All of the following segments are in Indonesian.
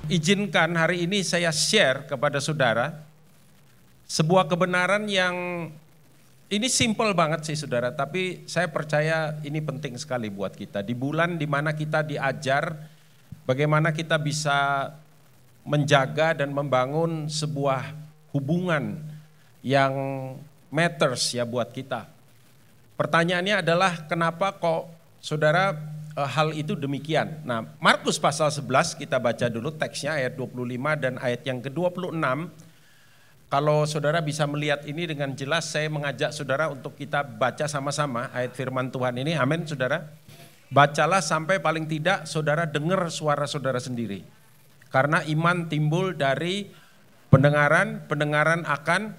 izinkan hari ini saya share kepada saudara sebuah kebenaran yang ini simple banget sih saudara, tapi saya percaya ini penting sekali buat kita. Di bulan dimana kita diajar bagaimana kita bisa menjaga dan membangun sebuah hubungan yang matters ya buat kita. Pertanyaannya adalah kenapa kok saudara hal itu demikian. Nah, Markus pasal 11 kita baca dulu teksnya ayat 25 dan ayat yang ke-26. Kalau saudara bisa melihat ini dengan jelas, saya mengajak saudara untuk kita baca sama-sama ayat firman Tuhan ini. Amin saudara. Bacalah sampai paling tidak saudara dengar suara saudara sendiri. Karena iman timbul dari pendengaran, pendengaran akan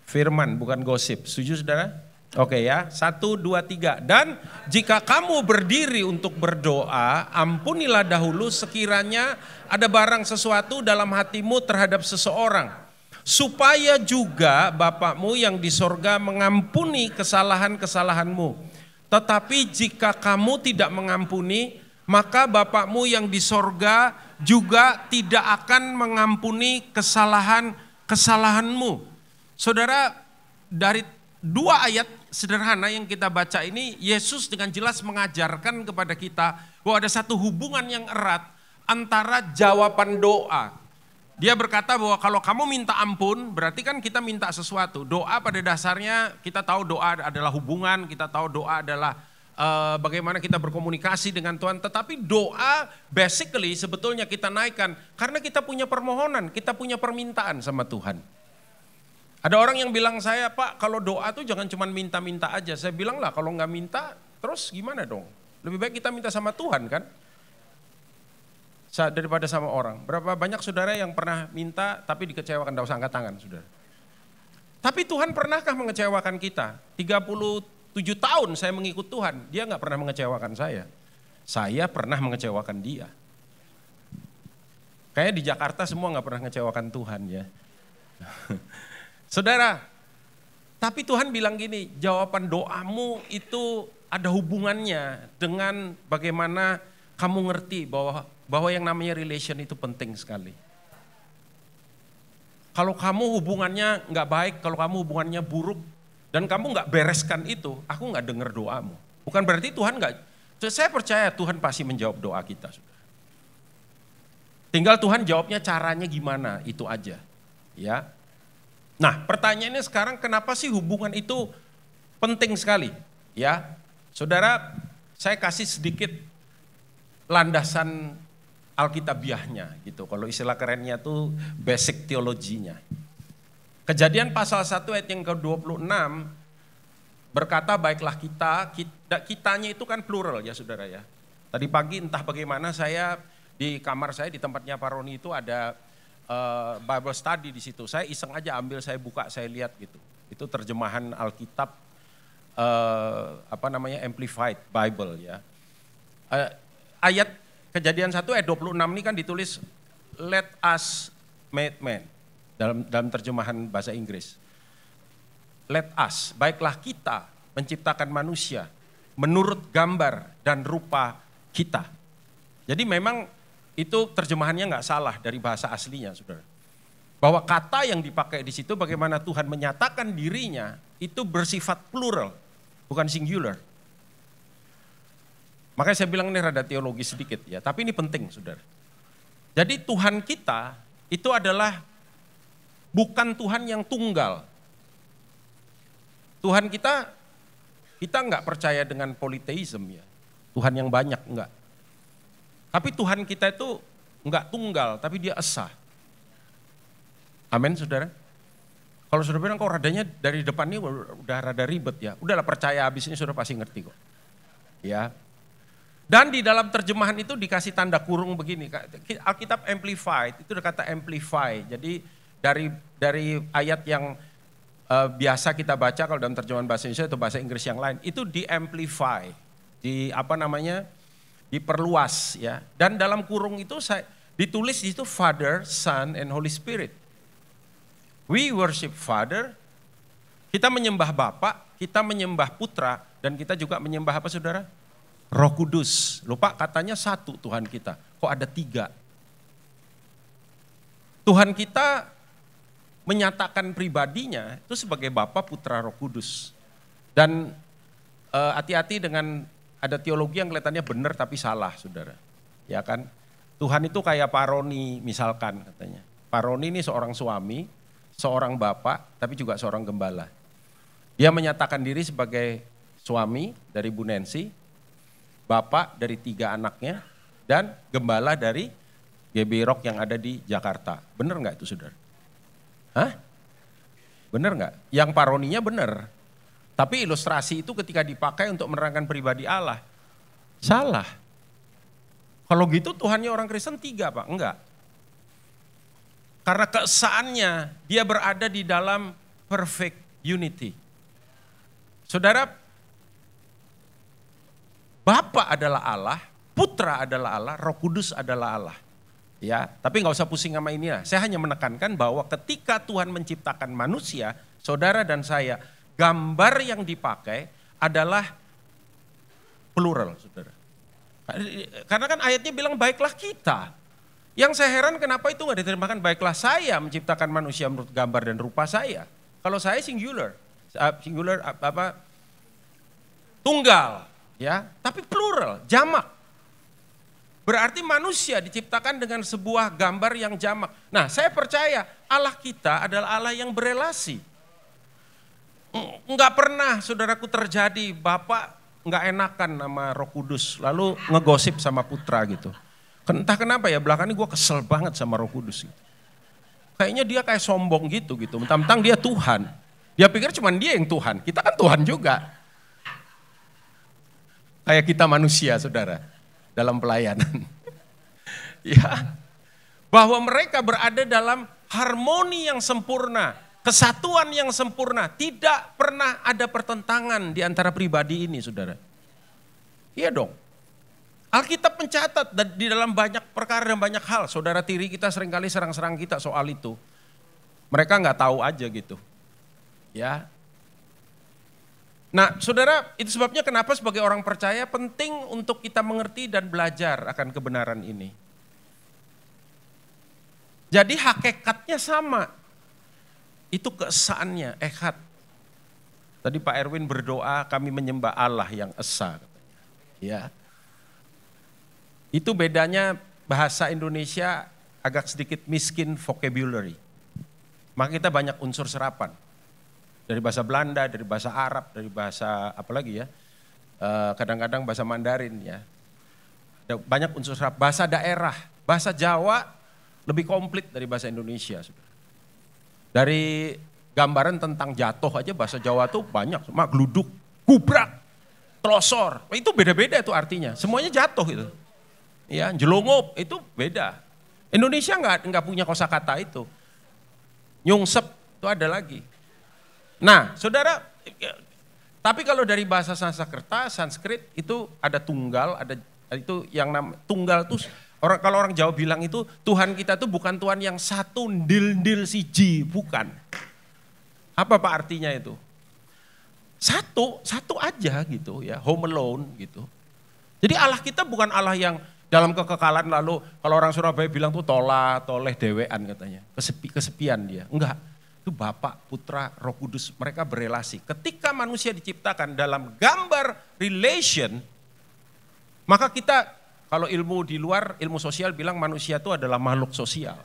firman, bukan gosip. Setuju saudara? Oke ya, 1, 2, 3. Dan jika kamu berdiri untuk berdoa, ampunilah dahulu sekiranya ada barang sesuatu dalam hatimu terhadap seseorang. Supaya juga Bapakmu yang di sorga mengampuni kesalahan-kesalahanmu. Tetapi jika kamu tidak mengampuni, maka Bapakmu yang di sorga juga tidak akan mengampuni kesalahan-kesalahanmu. Saudara, dari dua ayat sederhana yang kita baca ini, Yesus dengan jelas mengajarkan kepada kita bahwa ada satu hubungan yang erat antara jawaban doa. Dia berkata bahwa kalau kamu minta ampun, berarti kan kita minta sesuatu. Doa pada dasarnya kita tahu doa adalah hubungan, kita tahu doa adalah bagaimana kita berkomunikasi dengan Tuhan. Tetapi doa basically sebetulnya kita naikkan karena kita punya permohonan, kita punya permintaan sama Tuhan. Ada orang yang bilang saya, Pak kalau doa tuh jangan cuma minta-minta aja. Saya bilang lah kalau nggak minta terus gimana dong? Lebih baik kita minta sama Tuhan kan? Daripada sama orang. Berapa banyak saudara yang pernah minta tapi dikecewakan, tidak usah angkat tangan saudara. Tapi Tuhan pernahkah mengecewakan kita? 37 tahun saya mengikut Tuhan, dia nggak pernah mengecewakan saya. Saya pernah mengecewakan dia. Kayaknya di Jakarta semua nggak pernah mengecewakan Tuhan ya. Saudara, tapi Tuhan bilang gini, jawaban doamu itu ada hubungannya dengan bagaimana kamu ngerti bahwa yang namanya relation itu penting sekali. Kalau kamu hubungannya nggak baik, kalau kamu hubungannya buruk, dan kamu nggak bereskan itu, aku nggak dengar doamu. Bukan berarti Tuhan nggak, saya percaya Tuhan pasti menjawab doa kita. Tinggal Tuhan jawabnya caranya gimana, itu aja. Ya. Nah pertanyaannya sekarang kenapa sih hubungan itu penting sekali? Ya, saudara, saya kasih sedikit landasan Alkitabiahnya gitu. Kalau istilah kerennya tuh basic teologinya. Kejadian pasal 1 ayat yang ke-26 berkata baiklah kitanya itu kan plural ya saudara ya. Tadi pagi entah bagaimana saya di kamar saya di tempatnya Pak Roni itu ada Bible study di situ. Saya iseng aja ambil, saya buka, saya lihat gitu. Itu terjemahan Alkitab Amplified Bible ya. Ayat Kejadian 1 ayat 26 ini kan ditulis let us make man dalam terjemahan bahasa Inggris. Let us, baiklah kita menciptakan manusia menurut gambar dan rupa kita. Jadi memang itu terjemahannya nggak salah dari bahasa aslinya, saudara. Bahwa kata yang dipakai di situ bagaimana Tuhan menyatakan dirinya itu bersifat plural, bukan singular. Makanya saya bilang ini rada teologi sedikit ya, tapi ini penting saudara. Jadi Tuhan kita itu adalah bukan Tuhan yang tunggal. Tuhan kita nggak percaya dengan politeism ya, Tuhan yang banyak enggak. Tapi Tuhan kita itu enggak tunggal, tapi dia esa. Amin saudara. Kalau saudara bilang kok radanya dari depan ini udah rada ribet ya, udahlah percaya habis ini saudara pasti ngerti kok. Ya. Dan di dalam terjemahan itu dikasih tanda kurung begini, Alkitab Amplified, itu udah kata amplify. Jadi dari ayat yang biasa kita baca kalau dalam terjemahan bahasa Indonesia atau bahasa Inggris yang lain, itu di-amplify, diperluas ya. Dan dalam kurung itu ditulis di situ Father, Son, and Holy Spirit. We worship Father, kita menyembah Bapa, kita menyembah Putra, dan kita juga menyembah apa saudara? Roh Kudus. Lupa katanya satu Tuhan kita, kok ada tiga? Tuhan kita menyatakan pribadinya itu sebagai Bapa, Putra, Roh Kudus. Dan hati-hati dengan ada teologi yang kelihatannya benar tapi salah, saudara. Ya kan? Tuhan itu kayak Paroni misalkan katanya. Paroni ini seorang suami, seorang bapak, tapi juga seorang gembala. Dia menyatakan diri sebagai suami dari Bu Nancy, bapak dari 3 anaknya, dan gembala dari GB Rock yang ada di Jakarta. Benar nggak itu, saudara? Hah? Benar nggak? Yang Paroninya benar. Tapi ilustrasi itu ketika dipakai untuk menerangkan pribadi Allah, salah. Kalau gitu Tuhannya orang Kristen 3, Pak? Enggak. Karena keesaannya dia berada di dalam perfect unity. Saudara, Bapa adalah Allah, Putra adalah Allah, Roh Kudus adalah Allah. Ya, tapi nggak usah pusing sama ini lah. Saya hanya menekankan bahwa ketika Tuhan menciptakan manusia, saudara dan saya, gambar yang dipakai adalah plural, saudara. Karena kan ayatnya bilang baiklah kita. Yang saya heran kenapa itu nggak diterjemahkan baiklah saya menciptakan manusia menurut gambar dan rupa saya. Kalau saya singular tunggal, ya, tapi plural, jamak. Berarti manusia diciptakan dengan sebuah gambar yang jamak. Nah, saya percaya Allah kita adalah Allah yang berelasi. Enggak pernah saudaraku terjadi Bapak enggak enakan sama Roh Kudus lalu ngegosip sama Putra gitu. Entah kenapa ya belakangan ini gue kesel banget sama Roh Kudus gitu. Kayaknya dia kayak sombong gitu. Mentang-mentang dia Tuhan. Dia pikir cuma dia yang Tuhan, kita kan Tuhan juga. Kayak kita manusia, saudara, dalam pelayanan. Ya, bahwa mereka berada dalam harmoni yang sempurna, kesatuan yang sempurna, tidak pernah ada pertentangan di antara pribadi ini, saudara. Iya dong. Alkitab mencatat di dalam banyak perkara dan banyak hal, saudara tiri kita seringkali serang-serang kita soal itu. Mereka nggak tahu aja gitu. Ya. Nah, saudara, itu sebabnya kenapa sebagai orang percaya penting untuk kita mengerti dan belajar akan kebenaran ini. Jadi hakikatnya sama. Itu keesaannya, echad. Tadi Pak Erwin berdoa, kami menyembah Allah yang esa, katanya. Ya. Itu bedanya bahasa Indonesia agak sedikit miskin vocabulary. Maka kita banyak unsur serapan. Dari bahasa Belanda, dari bahasa Arab, dari bahasa apa lagi ya, kadang-kadang bahasa Mandarin ya. Banyak unsur serapan, bahasa daerah, bahasa Jawa lebih komplit dari bahasa Indonesia. Dari gambaran tentang jatuh aja bahasa Jawa tuh banyak, gluduk, gubrak, telosor, itu beda-beda itu artinya, semuanya jatuh itu. Ya, jelungup itu beda. Indonesia nggak punya kosakata itu. Nyungsep itu ada lagi. Nah, saudara, tapi kalau dari bahasa Sanskerta, Sanskrit itu ada tunggal, ada itu yang tunggal tuh kalau orang Jawa bilang itu Tuhan kita tuh bukan Tuhan yang satu ndil siji, bukan. Apa Pak artinya itu? Satu aja gitu ya, home alone gitu. Jadi Allah kita bukan Allah yang dalam kekekalan lalu kalau orang Surabaya bilang tuh toleh dewean katanya, kesepian dia. Enggak. Itu Bapa, Putra, Roh Kudus, mereka berelasi. Ketika manusia diciptakan dalam gambar relation, maka kita, kalau ilmu di luar, ilmu sosial bilang manusia itu adalah makhluk sosial.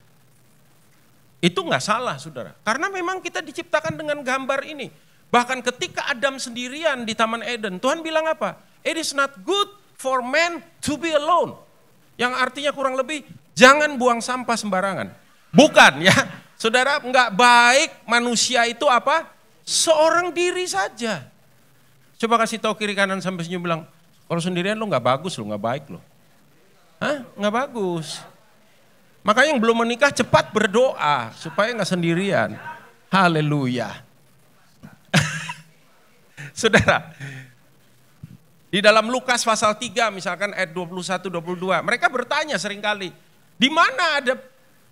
Itu enggak salah, saudara. Karena memang kita diciptakan dengan gambar ini. Bahkan ketika Adam sendirian di Taman Eden, Tuhan bilang apa? It is not good for man to be alone. Yang artinya kurang lebih, jangan buang sampah sembarangan. Bukan ya. Saudara, enggak baik manusia itu apa? Seorang diri saja. Coba kasih tahu kiri kanan sampai senyum bilang, kalau sendirian lo enggak bagus lo, enggak baik lo. Hah? Enggak bagus. Makanya yang belum menikah cepat berdoa supaya enggak sendirian. Haleluya. Saudara, di dalam Lukas pasal 3 misalkan ayat 21-22, mereka bertanya seringkali, di mana ada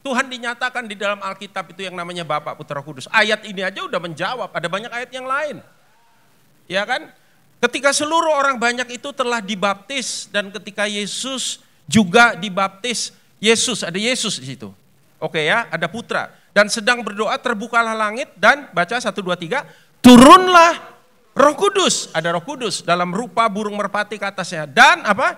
Tuhan dinyatakan di dalam Alkitab itu yang namanya Bapa, Putra, Kudus. Ayat ini aja udah menjawab, ada banyak ayat yang lain. Ya kan? Ketika seluruh orang banyak itu telah dibaptis dan ketika Yesus juga dibaptis, ada Yesus di situ. Oke ya, ada putra. Dan sedang berdoa terbukalah langit dan baca 1, 2, 3. Turunlah Roh Kudus. Ada Roh Kudus dalam rupa burung merpati ke atasnya. Dan apa?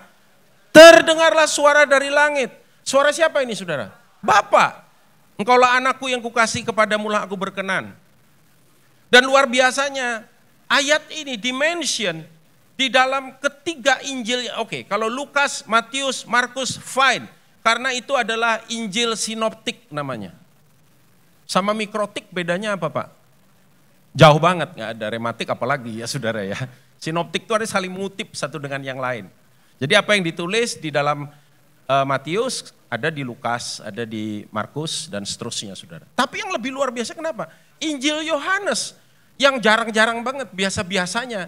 Terdengarlah suara dari langit. Suara siapa ini saudara? Bapa. Engkaulah anakku yang kukasih kepadamulah aku berkenan. Dan luar biasanya ayat ini dimention di dalam ketiga Injil. Oke, kalau Lukas, Matius, Markus, fine. Karena itu adalah Injil sinoptik namanya. Sama mikrotik bedanya apa Pak? Jauh banget, nggak ada rematik apalagi ya saudara ya. Sinoptik itu ada saling mengutip satu dengan yang lain. Jadi apa yang ditulis di dalam Matius, ada di Lukas, ada di Markus dan seterusnya saudara. Tapi yang lebih luar biasa kenapa? Injil Yohanes yang jarang-jarang banget, biasa-biasanya.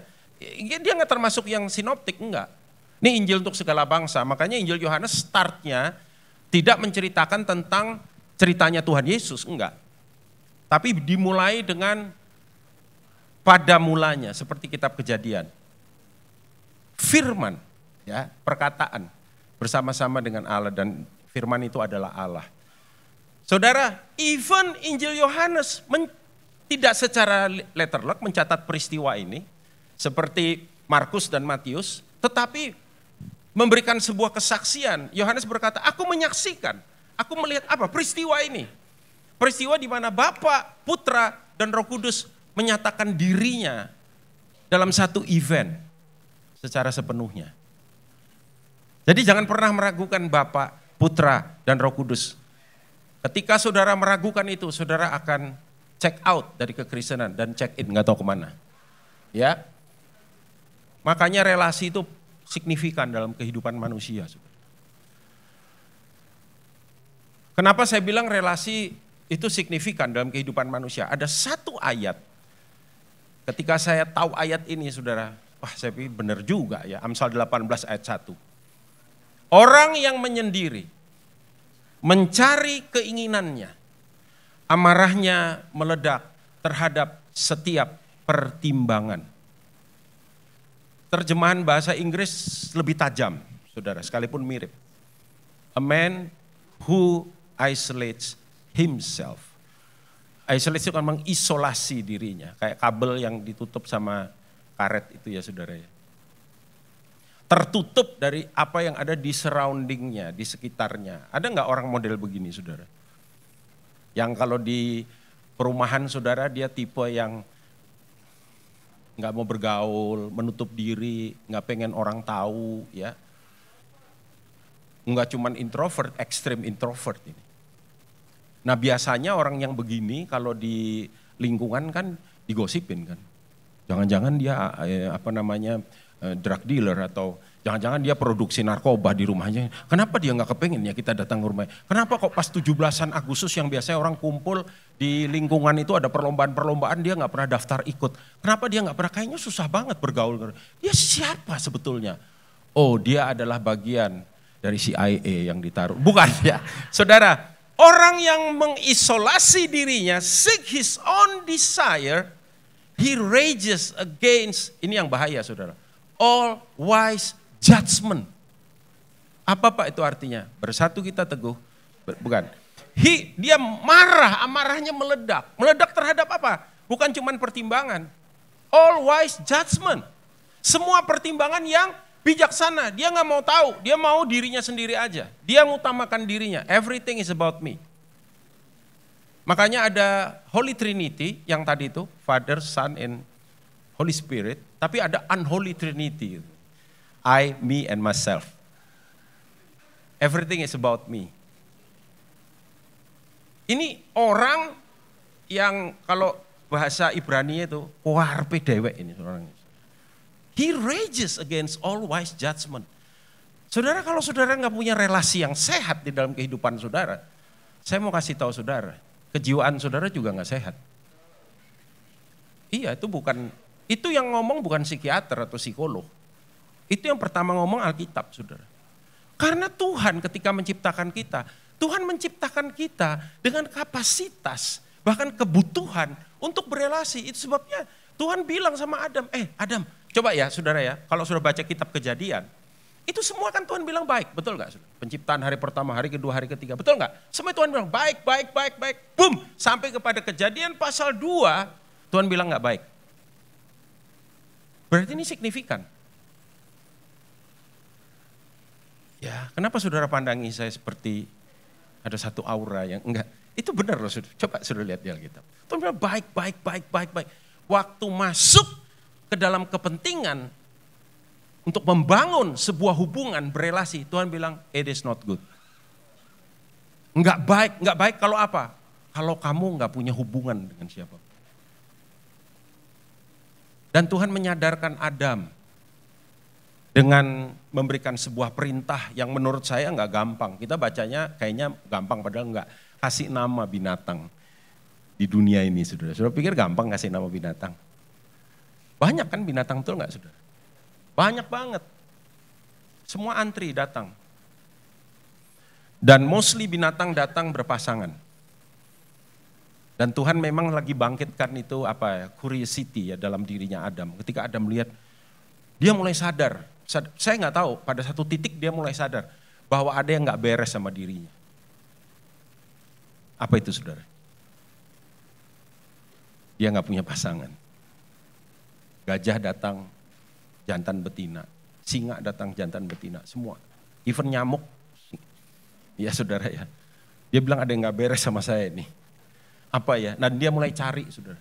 Dia nggak termasuk yang sinoptik, enggak. Ini Injil untuk segala bangsa, makanya Injil Yohanes startnya tidak menceritakan tentang ceritanya Tuhan Yesus, enggak. Tapi dimulai dengan pada mulanya, seperti kitab Kejadian. Firman, ya, perkataan bersama-sama dengan Allah dan firman itu adalah Allah. Saudara, even Injil Yohanes tidak secara letterlock mencatat peristiwa ini, seperti Markus dan Matius, tetapi memberikan sebuah kesaksian. Yohanes berkata, aku menyaksikan, aku melihat apa? Peristiwa ini. Peristiwa di mana Bapa, Putra, dan Roh Kudus menyatakan dirinya dalam satu event secara sepenuhnya. Jadi jangan pernah meragukan Bapa, Putra, dan Roh Kudus. Ketika saudara meragukan itu, saudara akan check out dari kekristenan dan check in, nggak tahu kemana. Ya, makanya relasi itu signifikan dalam kehidupan manusia. Kenapa saya bilang relasi itu signifikan dalam kehidupan manusia? Ada satu ayat, ketika saya tahu ayat ini saudara, wah saya pikir benar juga ya, Amsal 18 ayat 1. Orang yang menyendiri, mencari keinginannya, amarahnya meledak terhadap setiap pertimbangan. Terjemahan bahasa Inggris lebih tajam, saudara, sekalipun mirip. A man who isolates himself. Isolate itu kan mengisolasi dirinya, kayak kabel yang ditutup sama karet itu ya saudara ya. Tertutup dari apa yang ada di surroundingnya, di sekitarnya. Ada nggak orang model begini saudara? Yang kalau di perumahan saudara dia tipe yang nggak mau bergaul, menutup diri, nggak pengen orang tahu, ya. Nggak cuman introvert, ekstrem introvert ini. Nah biasanya orang yang begini kalau di lingkungan kan digosipin kan. Jangan-jangan dia drug dealer atau jangan-jangan dia produksi narkoba di rumahnya. Kenapa dia nggak kepengen ya kita datang ke rumahnya? Kenapa kok pas 17-an Agustus yang biasanya orang kumpul di lingkungan itu ada perlombaan-perlombaan dia nggak pernah daftar ikut. Kenapa dia nggak pernah? Kayaknya susah banget bergaul. Dia siapa sebetulnya? Oh dia adalah bagian dari CIA yang ditaruh. Bukan ya. Saudara, orang yang mengisolasi dirinya, seek his own desire, he rages against, ini yang bahaya saudara, all wise judgment. Apa Pak itu artinya? Bersatu kita teguh, bukan. Dia marah, amarahnya meledak. Meledak terhadap apa? Bukan cuma pertimbangan. All wise judgment. Semua pertimbangan yang bijaksana. Dia nggak mau tahu, dia mau dirinya sendiri aja. Dia mengutamakan dirinya. Everything is about me. Makanya ada Holy Trinity yang tadi itu, Father, Son, and Holy Spirit. Tapi ada Unholy Trinity. I, me, and myself. Everything is about me. Ini orang yang kalau bahasa Ibrani itu, warpe dewek ini orangnya. He rages against all wise judgment. Saudara, kalau saudara nggak punya relasi yang sehat di dalam kehidupan saudara, saya mau kasih tahu saudara, kejiwaan saudara juga nggak sehat. Iya, itu yang ngomong bukan psikiater atau psikolog. Itu yang pertama ngomong Alkitab, saudara. Karena Tuhan ketika menciptakan kita, Tuhan menciptakan kita dengan kapasitas, bahkan kebutuhan untuk berelasi. Itu sebabnya Tuhan bilang sama Adam, Adam, coba ya saudara ya, kalau sudah baca kitab Kejadian, Itu semua kan Tuhan bilang baik, betul nggak? Penciptaan hari pertama, hari kedua, hari ketiga, betul nggak? Semua Tuhan bilang baik, baik, baik, baik. Boom, sampai kepada Kejadian pasal 2, Tuhan bilang nggak baik. Berarti ini signifikan. Ya, kenapa saudara pandangi saya seperti ada satu aura yang enggak? Itu benar loh, saudara. Coba saudara lihat di Alkitab. Tuhan bilang baik, baik, baik, baik, baik. Waktu masuk ke dalam kepentingan untuk membangun sebuah hubungan berelasi, Tuhan bilang, it is not good. Enggak baik kalau apa? Kalau kamu enggak punya hubungan dengan siapa. Dan Tuhan menyadarkan Adam dengan memberikan sebuah perintah yang menurut saya enggak gampang. Kita bacanya kayaknya gampang, padahal enggak. Kasih nama binatang di dunia ini, saudara. Saudara pikir gampang kasih nama binatang? Banyak kan binatang, betul enggak, saudara? Banyak banget. Semua antri datang. Dan mostly binatang datang berpasangan. Dan Tuhan memang lagi bangkitkan itu curiosity ya dalam dirinya Adam. Ketika Adam melihat, dia mulai sadar. Saya nggak tahu, pada satu titik dia mulai sadar bahwa ada yang nggak beres sama dirinya. Apa itu, saudara? Dia nggak punya pasangan. Gajah datang, jantan betina. Singa datang, jantan betina. Semua. Even nyamuk. Ya saudara ya. Dia bilang ada yang gak beres sama saya nih. Apa ya? Nah dia mulai cari, saudara.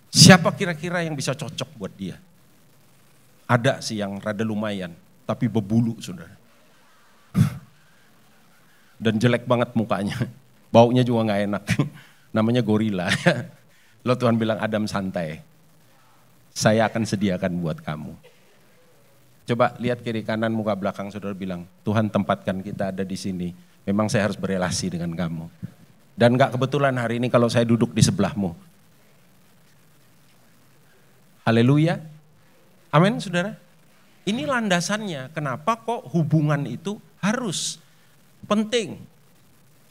Siapa kira-kira yang bisa cocok buat dia? Ada sih yang rada lumayan. Tapi berbulu, saudara. Dan jelek banget mukanya. Baunya juga gak enak. Namanya gorila. Lalu Tuhan bilang, Adam santai. Saya akan sediakan buat kamu. Coba lihat kiri kanan muka belakang, saudara bilang, Tuhan tempatkan kita ada di sini. Memang saya harus berelasi dengan kamu. Dan gak kebetulan hari ini kalau saya duduk di sebelahmu. Haleluya. Amin, saudara. Ini landasannya, kenapa kok hubungan itu harus penting.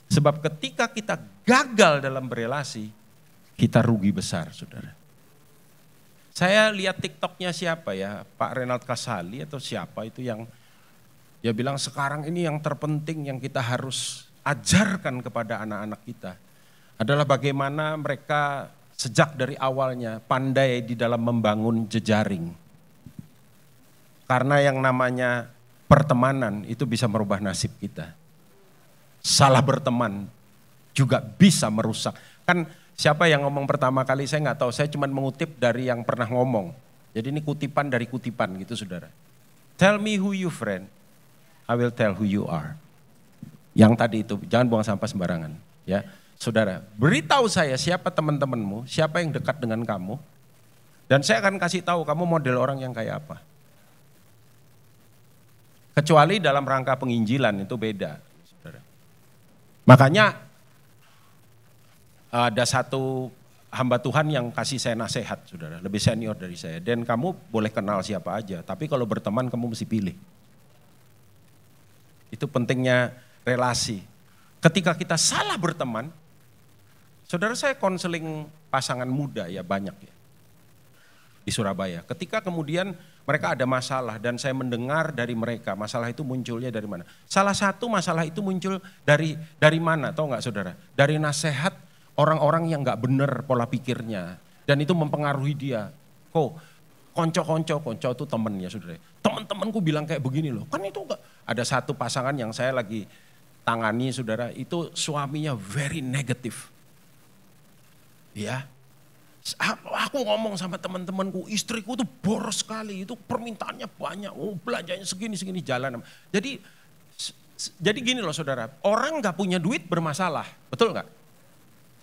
Sebab ketika kita gagal dalam berelasi, kita rugi besar, saudara. Saya lihat TikToknya siapa ya, Pak Renald Kasali atau siapa itu yang dia bilang sekarang ini yang terpenting yang kita harus ajarkan kepada anak-anak kita adalah bagaimana mereka sejak dari awalnya pandai di dalam membangun jejaring. Karena yang namanya pertemanan itu bisa merubah nasib kita. Salah berteman juga bisa merusak. Kan siapa yang ngomong pertama kali saya nggak tahu, saya cuma mengutip dari yang pernah ngomong. Jadi ini kutipan dari kutipan gitu, saudara. Tell me who you friend, I will tell who you are. Yang tadi itu, jangan buang sampah sembarangan. Ya, saudara, beritahu saya siapa teman-temanmu, siapa yang dekat dengan kamu, dan saya akan kasih tahu kamu model orang yang kayak apa. Kecuali dalam rangka penginjilan itu beda, saudara. Makanya ada satu hamba Tuhan yang kasih saya nasihat, saudara, lebih senior dari saya. Dan kamu boleh kenal siapa aja, tapi kalau berteman kamu mesti pilih. Itu pentingnya relasi. Ketika kita salah berteman, saudara saya konseling pasangan muda ya banyak ya di Surabaya. Ketika kemudian mereka ada masalah dan saya mendengar dari mereka masalah itu munculnya dari mana. Salah satu masalah itu muncul dari mana, tahu nggak saudara? Dari nasihat orang-orang yang nggak benar pola pikirnya dan itu mempengaruhi dia. Konco itu temen ya saudara. Teman-temanku bilang kayak begini loh. Kan itu ada satu pasangan yang saya lagi tangani saudara, itu suaminya very negatif. Ya, aku ngomong sama teman-temanku, istriku tuh boros sekali, itu permintaannya banyak, belanjanya segini jalan. Jadi gini loh saudara, orang nggak punya duit bermasalah, betul nggak?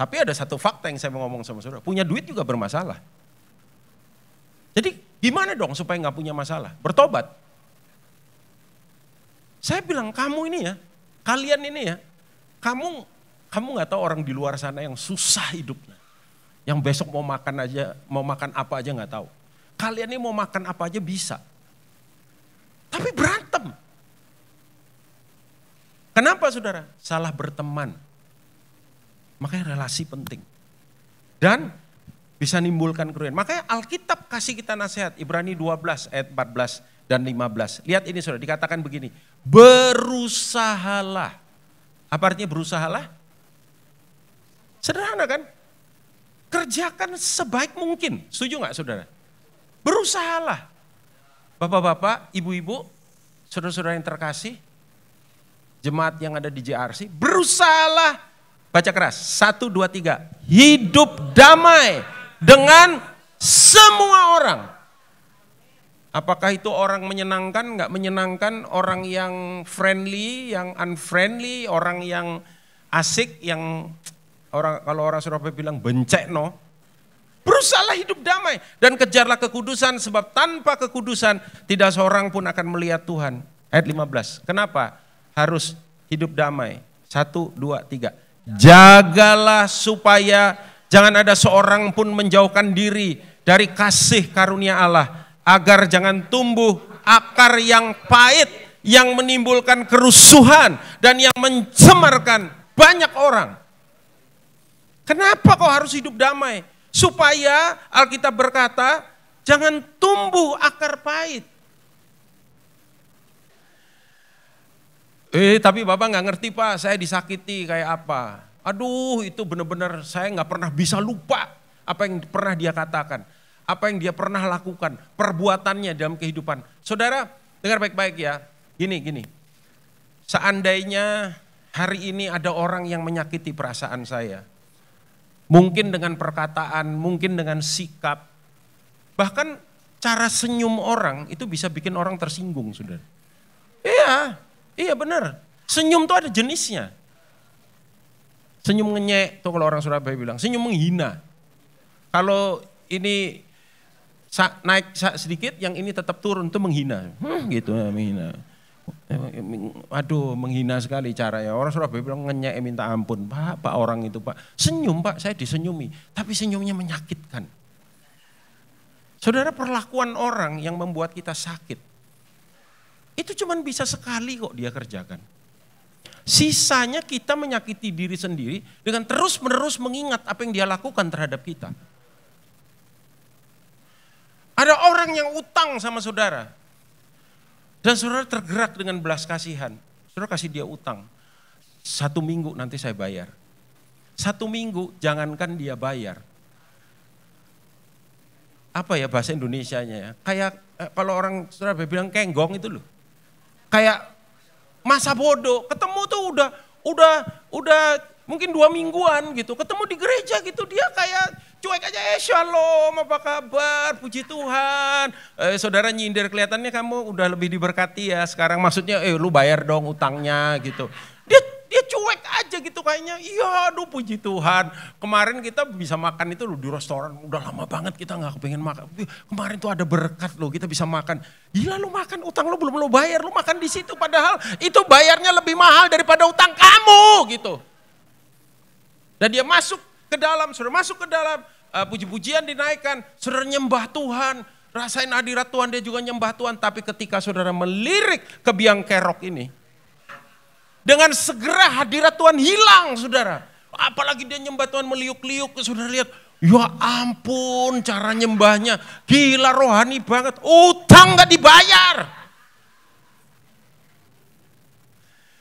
Tapi ada satu fakta yang saya mau ngomong sama saudara, punya duit juga bermasalah. Jadi gimana dong supaya nggak punya masalah? Bertobat. Saya bilang kamu ini ya, kalian ini ya, kamu nggak tahu orang di luar sana yang susah hidupnya, yang besok mau makan apa aja nggak tahu. Kalian ini mau makan apa aja bisa, tapi berantem. Kenapa saudara? Salah berteman. Makanya relasi penting. Dan bisa nimbulkan kerugian. Makanya Alkitab kasih kita nasihat. Ibrani 12 ayat 14. dan 15. Lihat ini saudara, dikatakan begini, berusahalah. Apa artinya berusahalah? Sederhana kan? Kerjakan sebaik mungkin. Setuju nggak saudara? Berusahalah. Bapak-bapak, ibu-ibu, saudara-saudara yang terkasih, jemaat yang ada di JRC, berusahalah, baca keras, 1, 2, 3, hidup damai dengan semua orang. Apakah itu orang menyenangkan, nggak menyenangkan, orang yang friendly, yang unfriendly, orang yang asik, yang orang kalau orang Surabaya bilang bencek no. Berusahalah hidup damai dan kejarlah kekudusan sebab tanpa kekudusan tidak seorang pun akan melihat Tuhan. Ayat 15. Kenapa harus hidup damai? 1, 2, 3. Jagalah supaya jangan ada seorang pun menjauhkan diri dari kasih karunia Allah, agar jangan tumbuh akar yang pahit yang menimbulkan kerusuhan dan yang mencemarkan banyak orang. Kenapa kau harus hidup damai? Supaya Alkitab berkata, jangan tumbuh akar pahit. Tapi Bapak nggak ngerti Pak, saya disakiti kayak apa. Aduh itu benar-benar saya nggak pernah bisa lupa apa yang pernah dia katakan. Apa yang dia pernah lakukan, perbuatannya dalam kehidupan. Saudara, dengar baik-baik ya, gini. Seandainya hari ini ada orang yang menyakiti perasaan saya, mungkin dengan perkataan, mungkin dengan sikap, bahkan cara senyum orang itu bisa bikin orang tersinggung, saudara. Iya benar. Senyum tuh ada jenisnya. Senyum ngenyek tuh kalau orang Surabaya bilang, senyum menghina. Kalau ini naik sedikit, yang ini tetap turun tuh menghina. Gitu menghina. Aduh menghina sekali caranya. Orang Surabaya bilang ngenyek minta ampun. Pak orang itu Pak. Senyum Pak, saya disenyumi. Tapi senyumnya menyakitkan. Saudara, perlakuan orang yang membuat kita sakit. Itu cuman bisa sekali kok dia kerjakan. Sisanya kita menyakiti diri sendiri dengan terus-menerus mengingat apa yang dia lakukan terhadap kita. Ada orang yang utang sama saudara. Dan saudara tergerak dengan belas kasihan. Saudara kasih dia utang. 1 minggu nanti saya bayar. 1 minggu jangankan dia bayar. Apa ya bahasa Indonesianya ya? Kayak kalau orang saudara bilang kenggong itu loh. Kayak masa bodoh. Ketemu tuh udah mungkin 2 mingguan gitu. Ketemu di gereja gitu dia kayak cuek aja, shalom, apa kabar, puji Tuhan. Saudara nyindir, kelihatannya kamu udah lebih diberkati ya sekarang, maksudnya lu bayar dong utangnya gitu. Dia cuek aja gitu kayaknya, iya aduh puji Tuhan. Kemarin kita bisa makan itu loh di restoran, udah lama banget kita gak kepengen makan. Kemarin tuh ada berkat loh kita bisa makan. Gila lu makan, utang lu belum lu bayar, lu makan di situ padahal itu bayarnya lebih mahal daripada utang kamu gitu. Dan dia masuk ke dalam, saudara masuk ke dalam, puji-pujian dinaikkan, saudara nyembah Tuhan, rasain hadirat Tuhan, dia juga nyembah Tuhan. Tapi ketika saudara melirik ke biang kerok ini, dengan segera hadirat Tuhan hilang saudara. Apalagi dia nyembah Tuhan meliuk-liuk, saudara lihat, ya ampun cara nyembahnya, gila rohani banget, utang gak dibayar.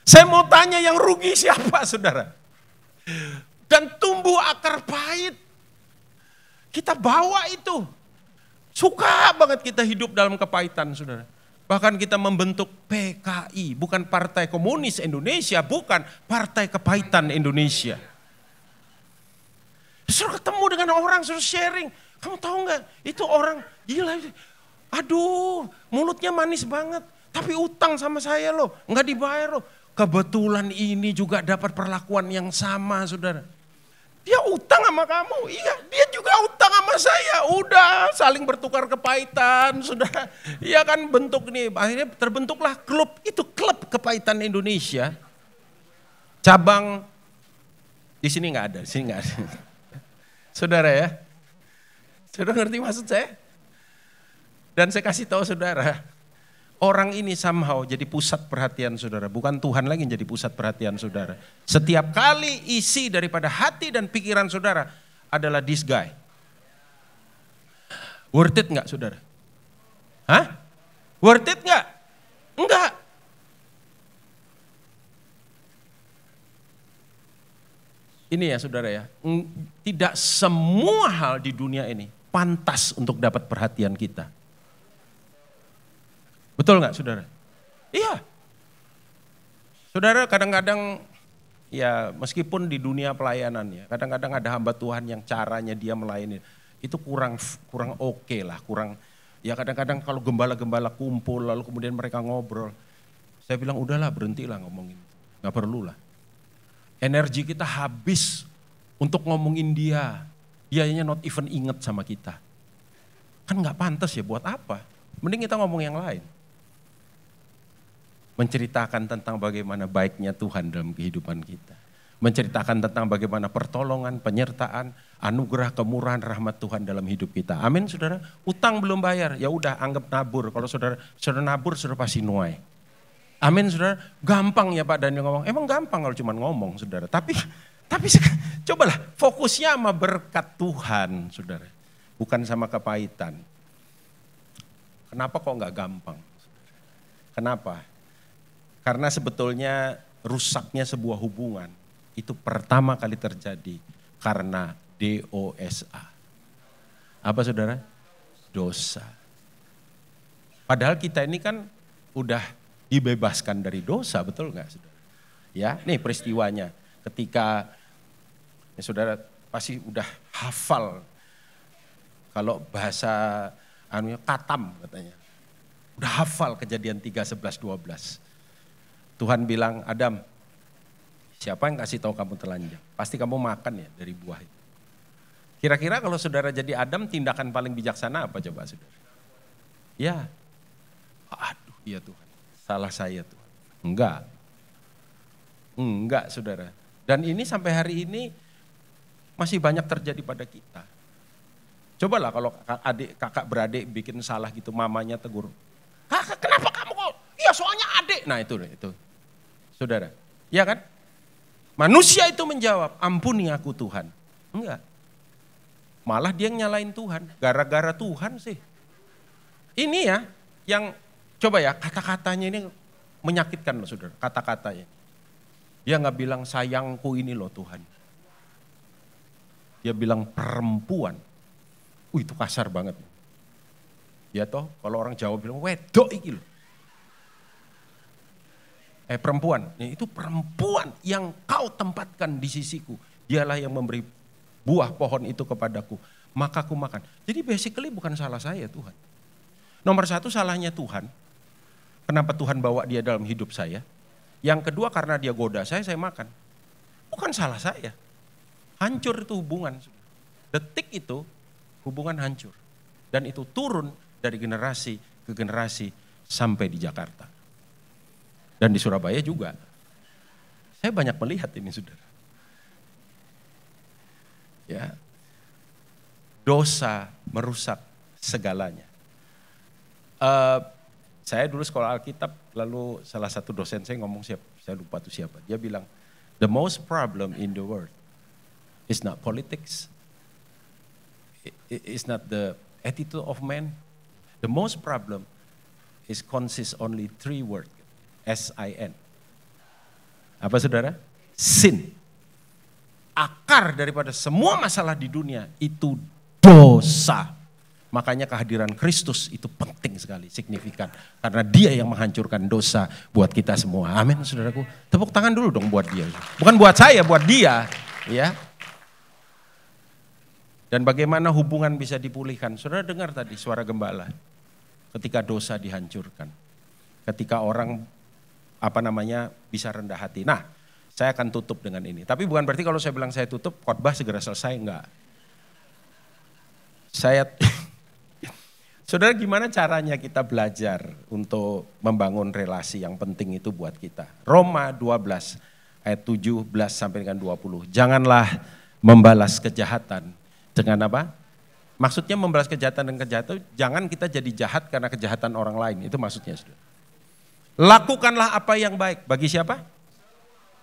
Saya mau tanya yang rugi siapa saudara? Dan tumbuh akar pahit. Kita bawa itu. Suka banget kita hidup dalam kepahitan, saudara. Bahkan kita membentuk PKI, bukan Partai Komunis Indonesia, bukan Partai Kepahitan Indonesia. Saudara ketemu dengan orang, saudara sharing. Kamu tahu nggak? Itu orang gila. Aduh, mulutnya manis banget. Tapi utang sama saya loh, nggak dibayar loh. Kebetulan ini juga dapat perlakuan yang sama, saudara. Dia utang sama kamu, iya dia juga utang sama saya, udah saling bertukar kepahitan, sudah. Iya kan bentuk nih, akhirnya terbentuklah klub, itu klub kepahitan Indonesia. Cabang, di sini nggak ada, di sini nggak ada. Saudara ya, saudara ngerti maksud saya? Dan saya kasih tahu saudara, orang ini somehow jadi pusat perhatian saudara. Bukan Tuhan lagi yang jadi pusat perhatian saudara. Setiap kali isi daripada hati dan pikiran saudara adalah this guy. Worth it gak saudara? Hah? Worth it nggak? Enggak. Ini ya saudara ya, tidak semua hal di dunia ini pantas untuk dapat perhatian kita. Betul nggak saudara? Iya. Saudara kadang-kadang ya meskipun di dunia pelayanan ya, kadang-kadang ada hamba Tuhan yang caranya dia melayani itu kurang oke lah, kurang ya kadang-kadang kalau gembala-gembala kumpul lalu kemudian mereka ngobrol, saya bilang udahlah berhentilah ngomongin, nggak perlu lah. Energi kita habis untuk ngomongin dianya not even inget sama kita, kan nggak pantas ya, buat apa? Mending kita ngomong yang lain. Menceritakan tentang bagaimana baiknya Tuhan dalam kehidupan kita. Menceritakan tentang bagaimana pertolongan, penyertaan, anugerah, kemurahan, rahmat Tuhan dalam hidup kita. Amin saudara. Utang belum bayar, ya udah anggap nabur. Kalau saudara nabur, saudara pasti nuai. Amin saudara. Gampang ya Pak Daniel ngomong. Emang gampang kalau cuma ngomong saudara. Tapi cobalah fokusnya sama berkat Tuhan saudara. Bukan sama kepahitan. Kenapa kok nggak gampang? Kenapa? Karena sebetulnya rusaknya sebuah hubungan itu pertama kali terjadi karena dosa. Apa saudara? Dosa. Padahal kita ini kan udah dibebaskan dari dosa, betul nggak saudara? Ya, nih peristiwanya ketika ya saudara pasti udah hafal kalau bahasa katam katanya. Udah hafal Kejadian 3, 11, 12. Tuhan bilang, Adam, siapa yang kasih tahu kamu telanjang? Pasti kamu makan ya dari buah itu. Kira-kira kalau saudara jadi Adam, tindakan paling bijaksana apa coba saudara? Ya, aduh iya Tuhan, salah saya Tuhan. Enggak saudara. Dan ini sampai hari ini masih banyak terjadi pada kita. Cobalah kalau kakak beradik bikin salah gitu, mamanya tegur. Kakak kenapa kamu kok? Iya soalnya adik. Nah itu. Saudara, ya kan? Manusia itu menjawab, ampuni aku Tuhan. Enggak. Malah dia nyalain Tuhan, gara-gara Tuhan sih. Ini ya, yang coba ya kata-katanya ini menyakitkan loh saudara, kata-katanya. Dia nggak bilang sayangku ini loh Tuhan. Dia bilang perempuan. Itu kasar banget. Ya toh, kalau orang Jawa bilang wedok iki loh. Perempuan, itu perempuan yang kau tempatkan di sisiku. Dialah yang memberi buah pohon itu kepadaku, maka aku makan. Jadi basically bukan salah saya Tuhan. Nomor satu salahnya Tuhan. Kenapa Tuhan bawa dia dalam hidup saya? Yang kedua karena dia goda saya makan. Bukan salah saya. Hancur itu hubungan. Detik itu hubungan hancur. Dan itu turun dari generasi ke generasi sampai di Jakarta. Dan di Surabaya juga. Saya banyak melihat ini saudara. Ya, dosa merusak segalanya. Saya dulu sekolah Alkitab, lalu salah satu dosen saya ngomong saya lupa tuh siapa. Dia bilang, the most problem in the world is not politics, it's not the attitude of man. The most problem is consists only 3 words. S-I-N. Apa saudara? Sin. Akar daripada semua masalah di dunia itu dosa. Makanya kehadiran Kristus itu penting sekali, signifikan. Karena dia yang menghancurkan dosa buat kita semua. Amin saudaraku. Tepuk tangan dulu dong buat dia. Bukan buat saya, buat dia. Ya. Dan bagaimana hubungan bisa dipulihkan. Saudara dengar tadi suara gembala. Ketika dosa dihancurkan. Ketika orang bisa rendah hati. Nah, saya akan tutup dengan ini. Tapi bukan berarti kalau saya bilang saya tutup, khotbah segera selesai, enggak. Saudara gimana caranya kita belajar untuk membangun relasi yang penting itu buat kita. Roma 12 ayat 17 sampai dengan 20. Janganlah membalas kejahatan dengan apa? Maksudnya membalas kejahatan dengan kejahatan, jangan kita jadi jahat karena kejahatan orang lain. Itu maksudnya saudara. Lakukanlah apa yang baik. Bagi siapa?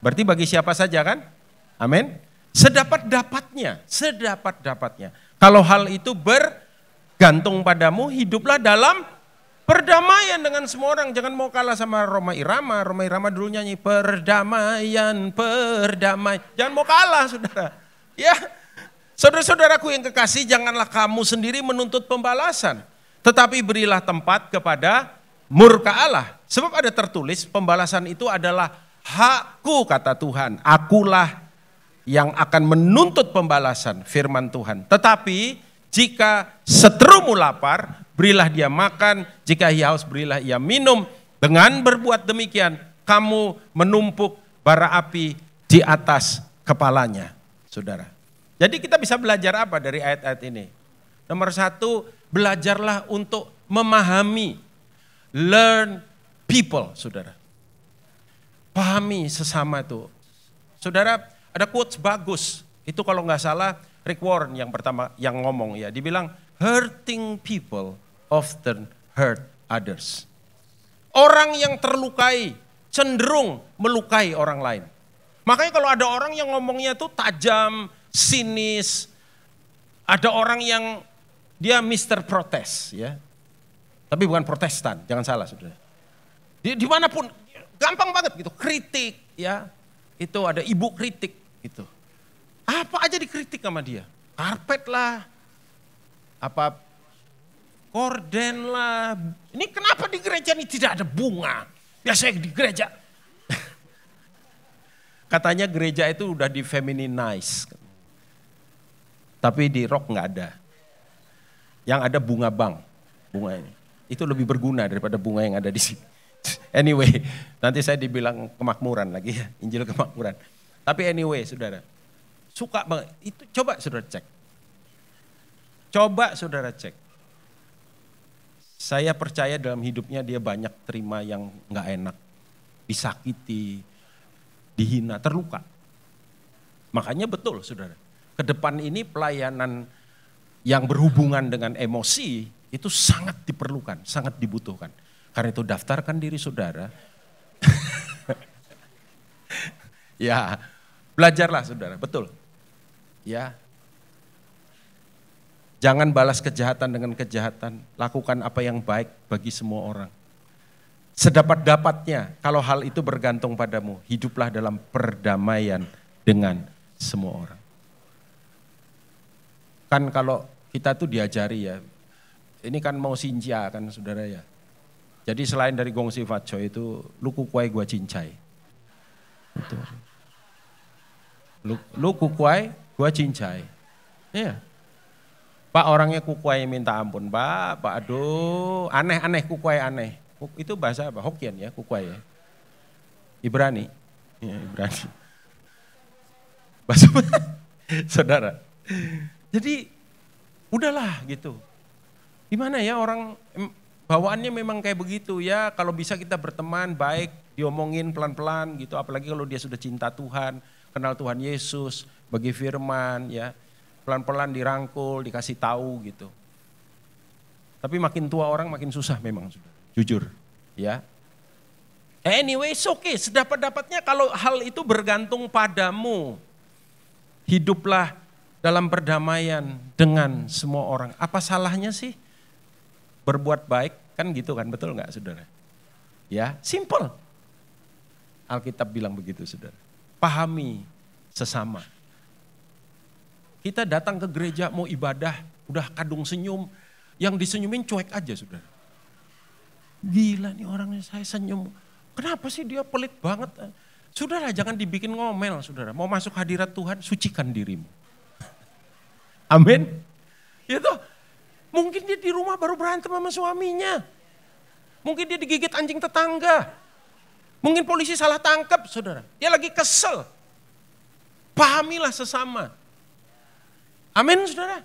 Berarti bagi siapa saja kan? Amin. Sedapat-dapatnya. Kalau hal itu bergantung padamu, hiduplah dalam perdamaian perdamaian dengan semua orang. Jangan mau kalah sama Rhoma Irama. Rhoma Irama dulu nyanyi perdamaian, perdamaian. Jangan mau kalah saudara. Ya, saudara-saudaraku yang kekasih, janganlah kamu sendiri menuntut pembalasan. Tetapi berilah tempat kepada murka Allah. Sebab ada tertulis pembalasan itu adalah hakku kata Tuhan. Akulah yang akan menuntut pembalasan firman Tuhan. Tetapi jika seterumu lapar, berilah dia makan. Jika ia haus, berilah ia minum. Dengan berbuat demikian, kamu menumpuk bara api di atas kepalanya. Saudara. Jadi kita bisa belajar apa dari ayat-ayat ini? Nomor satu, belajarlah untuk memahami. Learn people, saudara. Pahami sesama itu. Saudara, ada quotes bagus. Itu kalau nggak salah, Rick Warren yang pertama yang ngomong ya. Dibilang, hurting people often hurt others. Orang yang terlukai cenderung melukai orang lain. Makanya kalau ada orang yang ngomongnya tuh tajam, sinis. Ada orang yang dia Mr. Protes ya. Tapi bukan Protestan, jangan salah saudara. Dimanapun gampang banget gitu, kritik ya. Itu ada ibu kritik gitu. Apa aja dikritik sama dia. Karpet lah, apa korden lah. Ini kenapa di gereja ini tidak ada bunga? Biasanya di gereja. Katanya gereja itu udah di femininize. Tapi di rock nggak ada. Yang ada bunga bank, bunga ini. Itu lebih berguna daripada bunga yang ada di sini. Anyway, nanti saya dibilang kemakmuran lagi ya, Injil kemakmuran. Tapi anyway, saudara, suka banget. Itu coba saudara cek. Coba saudara cek. Saya percaya dalam hidupnya dia banyak terima yang nggak enak, disakiti, dihina, terluka. Makanya betul saudara, ke depan ini pelayanan yang berhubungan dengan emosi itu sangat diperlukan, sangat dibutuhkan. Karena itu daftarkan diri saudara. Ya, belajarlah saudara, betul. Ya. Jangan balas kejahatan dengan kejahatan, lakukan apa yang baik bagi semua orang. Sedapat-dapatnya, kalau hal itu bergantung padamu, hiduplah dalam perdamaian dengan semua orang. Kan kalau kita tuh diajari ya, ini kan mau sinja kan saudara ya. Jadi selain dari gongsi faco itu, lu kukuai gua cincai. Itu. Lu kukuai gua cincai. Iya. Pak orangnya kukuai minta ampun, Pak aduh, aneh-aneh kukuai aneh. Itu bahasa apa? Hokkien ya, kukuai ya. Ibrani. Ya, Ibrani. Bahasa saudara. Jadi udahlah gitu. Gimana ya orang bawaannya memang kayak begitu ya, kalau bisa kita berteman baik, diomongin pelan-pelan gitu, apalagi kalau dia sudah cinta Tuhan, kenal Tuhan Yesus, bagi firman ya, pelan-pelan dirangkul, dikasih tahu gitu. Tapi makin tua orang makin susah memang sudah, jujur ya. Anyway, okay, sedapat-dapatnya kalau hal itu bergantung padamu, hiduplah dalam perdamaian dengan semua orang. Apa salahnya sih? Berbuat baik, kan gitu kan, betul nggak saudara? Ya, simple. Alkitab bilang begitu saudara. Pahami sesama. Kita datang ke gereja mau ibadah, udah kadung senyum, yang disenyumin cuek aja saudara. Gila nih orangnya saya senyum, kenapa sih dia pelit banget? Saudara jangan dibikin ngomel saudara, mau masuk hadirat Tuhan sucikan dirimu. Amin. Itu. Mungkin dia di rumah baru berantem sama suaminya. Mungkin dia digigit anjing tetangga. Mungkin polisi salah tangkap, saudara. Dia lagi kesel. Pahamilah sesama. Amin, saudara.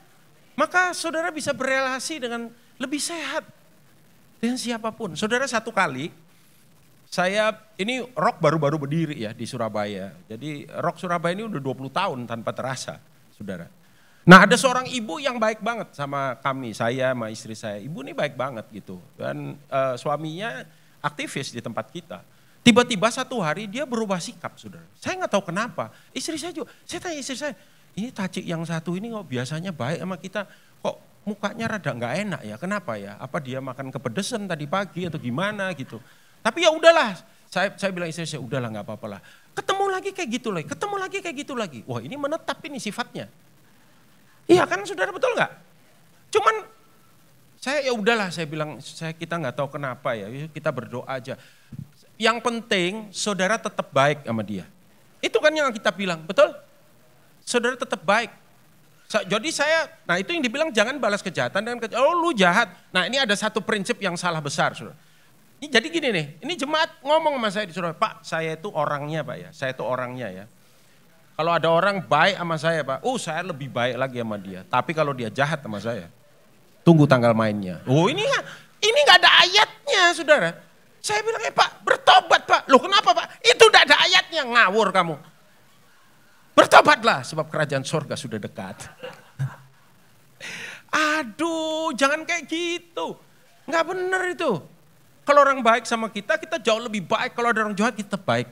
Maka saudara bisa berelasi dengan lebih sehat. Dengan siapapun. Saudara satu kali, ini Rock baru-baru berdiri ya di Surabaya. Jadi Rock Surabaya ini udah 20 tahun tanpa terasa, saudara. Nah ada seorang ibu yang baik banget sama kami, saya sama istri saya. Ibu ini baik banget gitu. Dan suaminya aktivis di tempat kita. Tiba-tiba satu hari dia berubah sikap saudara. Saya nggak tahu kenapa. Istri saya juga, saya tanya istri saya, ini Tacik yang satu ini kok biasanya baik sama kita. Kok mukanya rada nggak enak ya, kenapa ya? Apa dia makan kepedesan tadi pagi atau gimana gitu. Tapi ya udahlah, saya bilang istri saya, udahlah nggak apa-apa lah. Ketemu lagi kayak gitu lagi, ketemu lagi kayak gitu lagi. Wah ini menetap ini sifatnya. Iya kan saudara, betul nggak? Cuman saya ya udahlah, saya bilang kita nggak tahu kenapa ya, kita berdoa aja. Yang penting saudara tetap baik sama dia. Itu kan yang kita bilang, betul? Saudara tetap baik. Jadi nah itu yang dibilang jangan balas kejahatan dengan kejahatan. Oh lu jahat. Nah ini ada satu prinsip yang salah besar, saudara. Ini jadi gini nih, ini jemaat ngomong sama saya di saudara, Pak saya itu orangnya Pak ya, saya itu orangnya ya. Kalau ada orang baik sama saya Pak, saya lebih baik lagi sama dia. Tapi kalau dia jahat sama saya, tunggu tanggal mainnya. Ini nggak ada ayatnya saudara. Saya bilang, Pak bertobat Pak. Loh kenapa Pak? Itu udah ada ayatnya, ngawur kamu. Bertobatlah sebab kerajaan surga sudah dekat. Aduh jangan kayak gitu. Nggak benar itu. Kalau orang baik sama kita jauh lebih baik. Kalau ada orang jahat kita baik.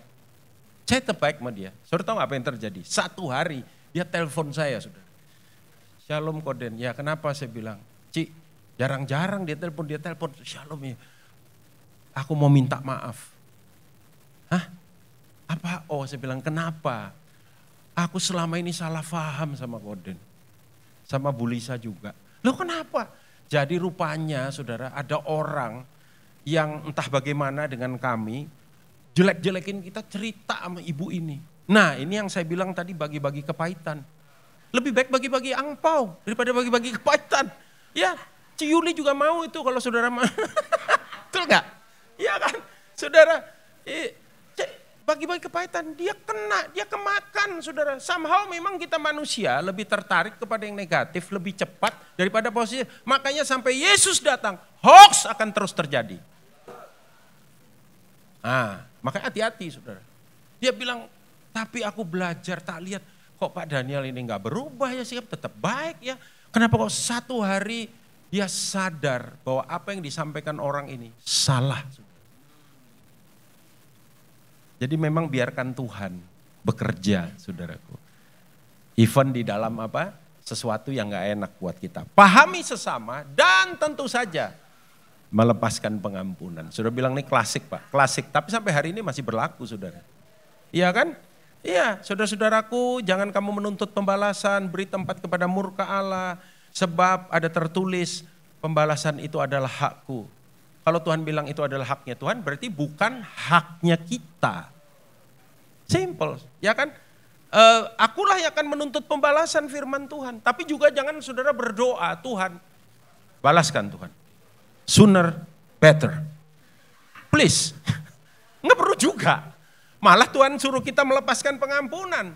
Saya tetap baik sama dia. Saudara tahu apa yang terjadi? Satu hari dia telepon saya saudara. Shalom Koden, ya kenapa saya bilang. Ci, jarang-jarang dia telepon. Shalom ya. Aku mau minta maaf. Hah? Apa? Oh saya bilang kenapa? Aku selama ini salah paham sama Koden. Sama Bu Lisa juga. Loh kenapa? Jadi rupanya saudara ada orang yang entah bagaimana dengan kami. Jelek-jelekin kita cerita sama ibu ini. Nah ini yang saya bilang tadi bagi-bagi kepahitan. Lebih baik bagi-bagi angpau daripada bagi-bagi kepahitan. Ya Ciyuli juga mau itu kalau saudara mau. Betul gak? Iya kan? Saudara bagi-bagi kepahitan, dia kena, dia kemakan saudara. Somehow memang kita manusia lebih tertarik kepada yang negatif, lebih cepat daripada positif. Makanya sampai Yesus datang, hoax akan terus terjadi. Makanya hati-hati saudara. Dia bilang, tapi aku belajar tak lihat, kok Pak Daniel ini gak berubah ya, sikap tetap baik ya. Kenapa kok satu hari dia sadar bahwa apa yang disampaikan orang ini salah. Jadi memang biarkan Tuhan bekerja, saudaraku. Even di dalam apa? Sesuatu yang gak enak buat kita. Pahami sesama dan tentu saja melepaskan pengampunan. Saudara bilang ini klasik Pak, klasik. Tapi sampai hari ini masih berlaku saudara. Iya kan? Iya, saudara-saudaraku jangan kamu menuntut pembalasan, beri tempat kepada murka Allah. Sebab ada tertulis pembalasan itu adalah hakku. Kalau Tuhan bilang itu adalah haknya Tuhan, berarti bukan haknya kita. Simple, ya kan? Akulah yang akan menuntut pembalasan firman Tuhan. Tapi juga jangan saudara berdoa, Tuhan balaskan Tuhan. Sooner, better. Please, nggak perlu juga. Malah Tuhan suruh kita melepaskan pengampunan.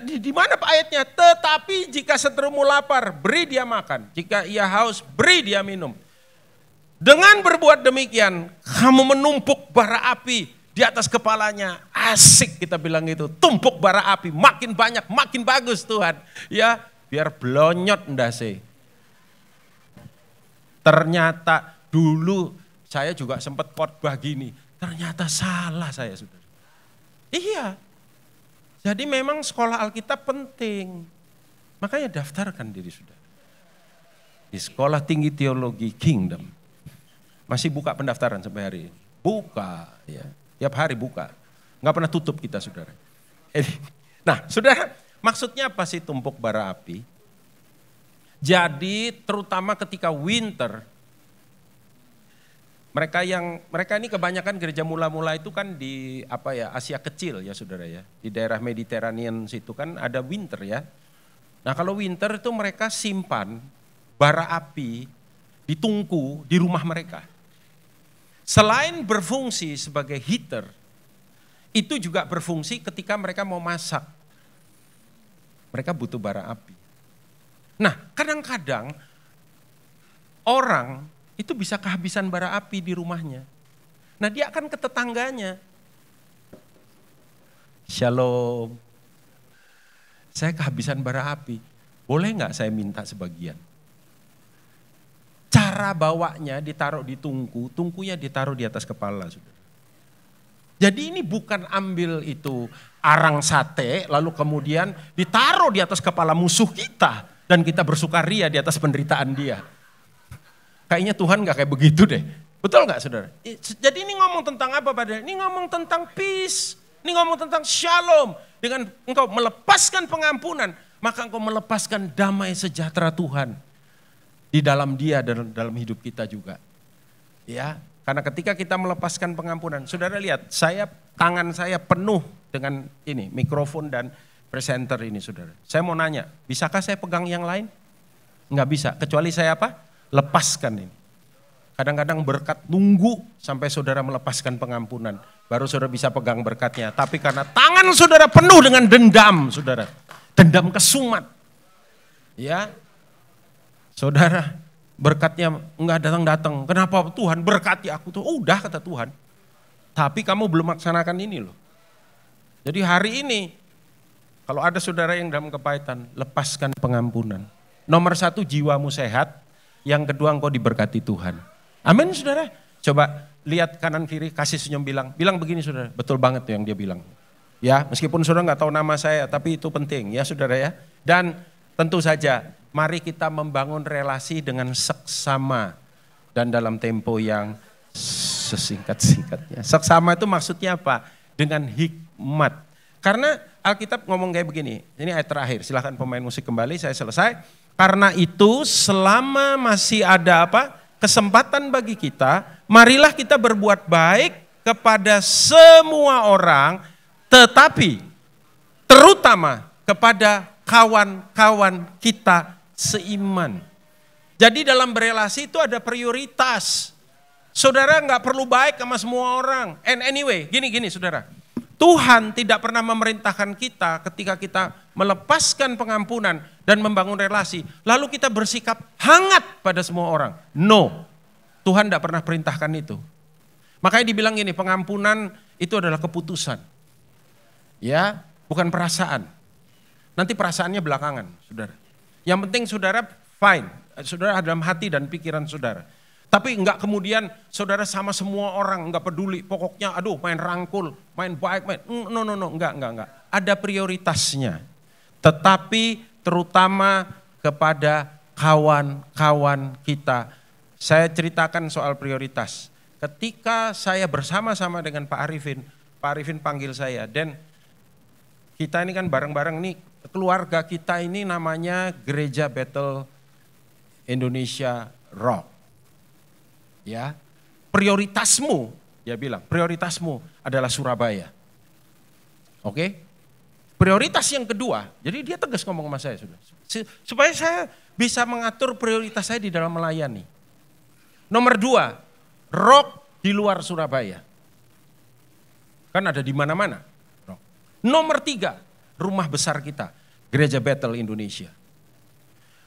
Di mana Pak ayatnya? Tetapi jika seterumu lapar, beri dia makan. Jika ia haus, beri dia minum. Dengan berbuat demikian, kamu menumpuk bara api di atas kepalanya. Asik kita bilang gitu. Tumpuk bara api, makin banyak, makin bagus Tuhan. Ya, biar blonyot ndase. Ternyata dulu saya juga sempat khotbah gini. Ternyata salah saya saudara. Iya. Jadi memang sekolah Alkitab penting. Makanya daftarkan diri saudara. Di Sekolah Tinggi Teologi Kingdom. Masih buka pendaftaran sampai hari ini. Buka, ya. Tiap hari buka. Nggak pernah tutup kita, saudara. Nah, saudara, maksudnya apa sih tumpuk bara api? Jadi, terutama ketika winter, mereka ini kebanyakan gereja mula-mula itu kan di Asia Kecil ya, saudara ya. Di daerah Mediterranean situ kan ada winter ya. Nah, kalau winter itu mereka simpan bara api di tungku di rumah mereka. Selain berfungsi sebagai heater, itu juga berfungsi ketika mereka mau masak. Mereka butuh bara api. Nah, kadang-kadang orang itu bisa kehabisan bara api di rumahnya. Nah, dia akan ke tetangganya. Shalom. Saya kehabisan bara api. Boleh nggak saya minta sebagian? Cara bawanya ditaruh di tungku, tungkunya ditaruh di atas kepala. Saudara. Jadi ini bukan ambil itu arang sate lalu kemudian ditaruh di atas kepala musuh kita. dan kita bersukaria di atas penderitaan dia. Kayaknya Tuhan gak kayak begitu deh. Betul gak saudara? Jadi ini ngomong tentang apa padahal? Ini ngomong tentang peace. Ini ngomong tentang shalom. Dengan engkau melepaskan pengampunan, maka engkau melepaskan damai sejahtera Tuhan di dalam dia dan dalam hidup kita juga. Ya, karena ketika kita melepaskan pengampunan, saudara lihat, tangan saya penuh dengan ini mikrofon dan presenter ini, saudara. Saya mau nanya, bisakah saya pegang yang lain? Enggak bisa, kecuali saya apa? Lepaskan ini. Kadang-kadang berkat nunggu sampai saudara melepaskan pengampunan, baru saudara bisa pegang berkatnya. Tapi karena tangan saudara penuh dengan dendam, saudara, dendam kesumat, ya, saudara berkatnya enggak datang-datang. Kenapa Tuhan berkati aku tuh? Udah kata Tuhan, tapi kamu belum laksanakan ini loh. Jadi hari ini, kalau ada saudara yang dalam kepahitan, lepaskan pengampunan. Nomor 1, jiwamu sehat. Yang kedua, engkau diberkati Tuhan. Amin saudara. Coba lihat kanan kiri, kasih senyum, bilang begini saudara. Betul banget tuh yang dia bilang. Ya, meskipun saudara gak tahu nama saya, tapi itu penting ya saudara ya. Dan tentu saja, mari kita membangun relasi dengan seksama. Dan dalam tempo yang sesingkat-singkatnya. Seksama itu maksudnya apa? Dengan hikmat. Karena Alkitab ngomong kayak begini, ini ayat terakhir, silahkan pemain musik kembali, saya selesai. Karena itu selama masih ada apa? Kesempatan bagi kita, marilah kita berbuat baik kepada semua orang, tetapi terutama kepada kawan-kawan kita seiman. Jadi dalam berelasi itu ada prioritas. Saudara nggak perlu baik sama semua orang. And anyway, gini saudara. Tuhan tidak pernah memerintahkan kita ketika kita melepaskan pengampunan dan membangun relasi, lalu kita bersikap hangat pada semua orang. No, Tuhan tidak pernah perintahkan itu. Makanya dibilang gini, pengampunan itu adalah keputusan. Ya, bukan perasaan. Nanti perasaannya belakangan, saudara. Yang penting saudara fine, saudara dalam hati dan pikiran saudara. Tapi enggak kemudian saudara sama semua orang, enggak peduli, pokoknya aduh main rangkul, main baik, no, enggak. Ada prioritasnya. Tetapi terutama kepada kawan-kawan kita. Saya ceritakan soal prioritas. Ketika saya bersama-sama dengan Pak Arifin panggil saya, dan kita ini kan bareng-bareng nih, keluarga kita ini namanya Gereja Bethel Indonesia Rock. Ya, prioritasmu, dia bilang, prioritasmu adalah Surabaya. Oke? Prioritas yang kedua, jadi dia tegas ngomong sama saya sudah. Supaya saya bisa mengatur prioritas saya di dalam melayani. Nomor 2, rock di luar Surabaya. Kan ada di mana-mana. Nomor 3, rumah besar kita, Gereja Bethel Indonesia.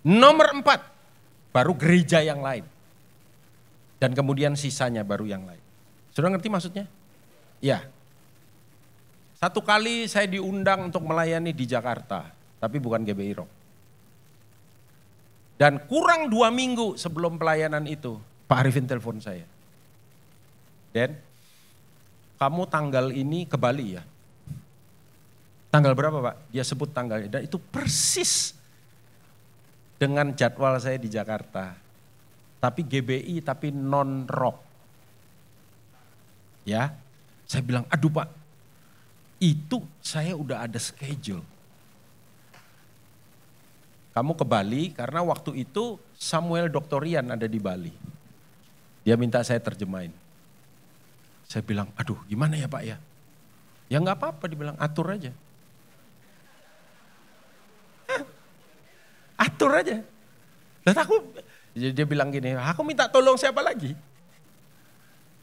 Nomor 4, baru gereja yang lain. Dan kemudian sisanya baru yang lain. Sudah ngerti maksudnya? Ya. Satu kali saya diundang untuk melayani di Jakarta, tapi bukan GBI Rock. Dan kurang 2 minggu sebelum pelayanan itu, Pak Arifin telepon saya. Den, kamu tanggal ini ke Bali ya? Tanggal berapa Pak? Dia sebut tanggalnya, dan itu persis dengan jadwal saya di Jakarta. Tapi GBI, tapi non-rock. Ya, saya bilang, aduh Pak, itu saya udah ada schedule. Kamu ke Bali karena waktu itu Samuel Doktorian ada di Bali. Dia minta saya terjemahin. Saya bilang, aduh gimana ya Pak ya? Ya nggak apa-apa, dibilang atur aja. Atur aja. Dan jadi dia bilang gini, aku minta tolong siapa lagi?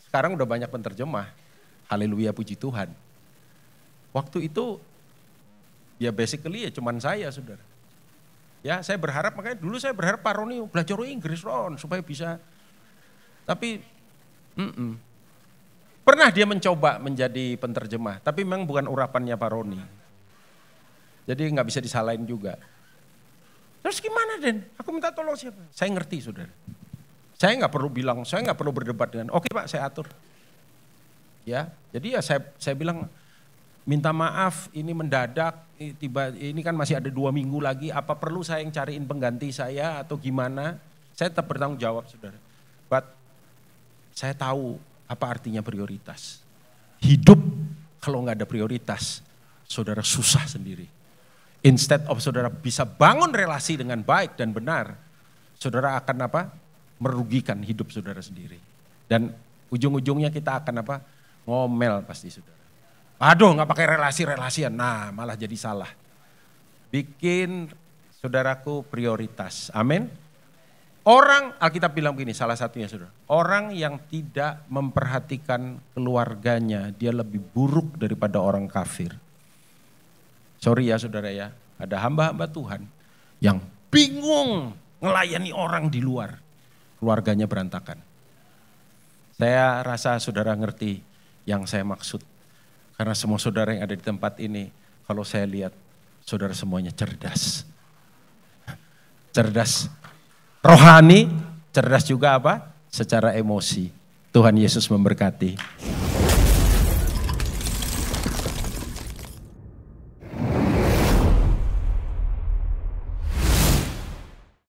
Sekarang udah banyak penterjemah. Haleluya, puji Tuhan. Waktu itu ya basically ya cuman saya saudara. Ya saya berharap, makanya dulu saya berharap Pak Roni belajar Inggris Ron supaya bisa. Tapi pernah dia mencoba menjadi penterjemah, tapi memang bukan urapannya Pak Roni. Jadi nggak bisa disalahin juga. Terus gimana Den? Aku minta tolong siapa? Saya ngerti saudara. Saya nggak perlu bilang, saya nggak perlu berdebat dengan, oke Pak saya atur. Ya, jadi ya saya bilang, minta maaf ini mendadak, ini kan masih ada 2 minggu lagi, apa perlu saya yang cariin pengganti saya atau gimana? Saya tetap bertanggung jawab saudara. But saya tahu apa artinya prioritas. Hidup kalau nggak ada prioritas, saudara susah sendiri. Instead of saudara bisa bangun relasi dengan baik dan benar, saudara akan apa? Merugikan hidup saudara sendiri. Dan ujung-ujungnya kita akan apa? Ngomel pasti saudara. Aduh nggak pakai relasi-relasian, nah malah jadi salah. Bikin saudaraku prioritas, amin. Orang, Alkitab bilang begini, salah satunya saudara. Orang yang tidak memperhatikan keluarganya, dia lebih buruk daripada orang kafir. Sorry ya saudara ya, ada hamba-hamba Tuhan yang bingung ngelayani orang di luar. Keluarganya berantakan. Saya rasa saudara ngerti yang saya maksud. Karena semua saudara yang ada di tempat ini, kalau saya lihat saudara semuanya cerdas. Cerdas rohani, cerdas juga apa? Secara emosi. Tuhan Yesus memberkati.